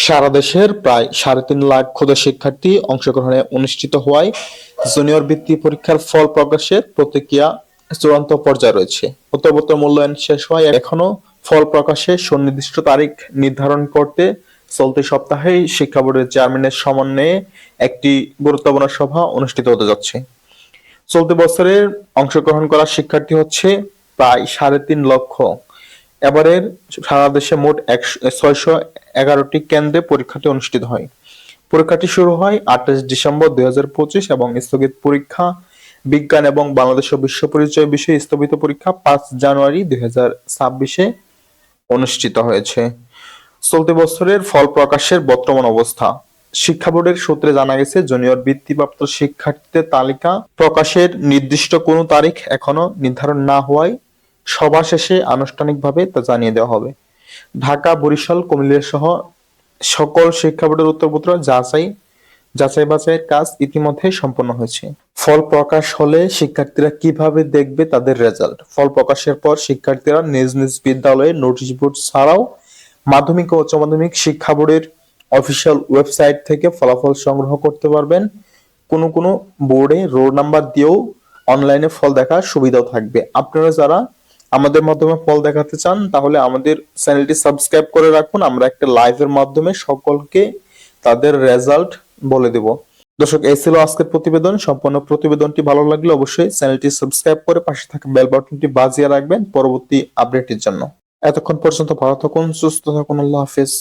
সারা দেশের প্রায় 3.5 লাখ ক্ষুদে শিক্ষার্থী অংশগ্রহণে অনুষ্ঠিত হওয়ায় জুনিয়র বৃত্তি পরীক্ষার ফল প্রকাশের প্রক্রিয়া চূড়ান্ত পর্যায়ে রয়েছে। উত্তরোত্তর মূল্যায়ন শেষ হওয়ায় এখনো ফল প্রকাশের সুনির্দিষ্ট তারিখ নির্ধারণ করতে চলতি সপ্তাহেই শিক্ষা বোর্ডের চেয়ারম্যানের সমন্বয়ে একটি গুরুত্বপূর্ণ সভা অনুষ্ঠিত হতে যাচ্ছে। চলতি বছরের অংশগ্রহণ করা শিক্ষার্থী হচ্ছে প্রায় 3.5 লক্ষ। এবারের সারা দেশে মোট 611টি কেন্দ্রে পরীক্ষাটি অনুষ্ঠিত হয়। পরীক্ষাটি শুরু হয় 28 ডিসেম্বর 2025 এবং স্থগিত পরীক্ষা বিজ্ঞান এবং বাংলাদেশ ও বিশ্ব পরিচয় বিষয়ে স্থগিত পরীক্ষা 5 জানুয়ারি 2026 অনুষ্ঠিত হয়েছে। চলতি বছরের ফল প্রকাশের বর্তমান অবস্থা। শিক্ষা বোর্ডের সূত্রে জানা গেছে, জুনিয়র বৃত্তিপ্রাপ্ত শিক্ষার্থীদের তালিকা প্রকাশের নির্দিষ্ট কোনো তারিখ এখনো নির্ধারণ না হওয়ায় সভা শেষে আনুষ্ঠানিকভাবে তা জানিয়ে দেওয়া হবে। ঢাকা, বরিশাল, কুমিল্লা সহ সকল শিক্ষা বোর্ডের উত্তরপত্র যাচাই বাছাইয়ের কাজ ইতিমধ্যে সম্পন্ন হয়েছে। ফল প্রকাশ হলে শিক্ষার্থীরা কিভাবে দেখবে তাদের রেজাল্ট? ফল প্রকাশের পর শিক্ষার্থীরা নিজ নিজ বিদ্যালয়ে নোটিশ বোর্ড ছাড়াও মাধ্যমিক ও উচ্চ মাধ্যমিক শিক্ষা বোর্ডের অফিসিয়াল ওয়েবসাইট থেকে ফলাফল সংগ্রহ করতে পারবেন। কোনো কোনো বোর্ডে রোল নাম্বার দিয়েও অনলাইনে ফল দেখার সুবিধাও থাকবে। আপনারা যারা আমাদের মাধ্যমে ফল দেখাতে চান তাহলে আমাদের চ্যানেলটি সাবস্ক্রাইব করে রাখুন। আমরা একটা লাইভের মাধ্যমে সকলকে তাদের রেজাল্ট বলে দেব। দর্শক, এই ছিল আজকের প্রতিবেদন। সম্পূর্ণ প্রতিবেদনটি ভালো লাগলে অবশ্যই চ্যানেলটি সাবস্ক্রাইব করে পাশে থাকা বেল বাটনটি বাজিয়ে রাখবেন পরবর্তী আপডেটের জন্য। এতক্ষণ পর্যন্ত ভালো থাকুন, সুস্থ থাকুন। আল্লাহ হাফেজ।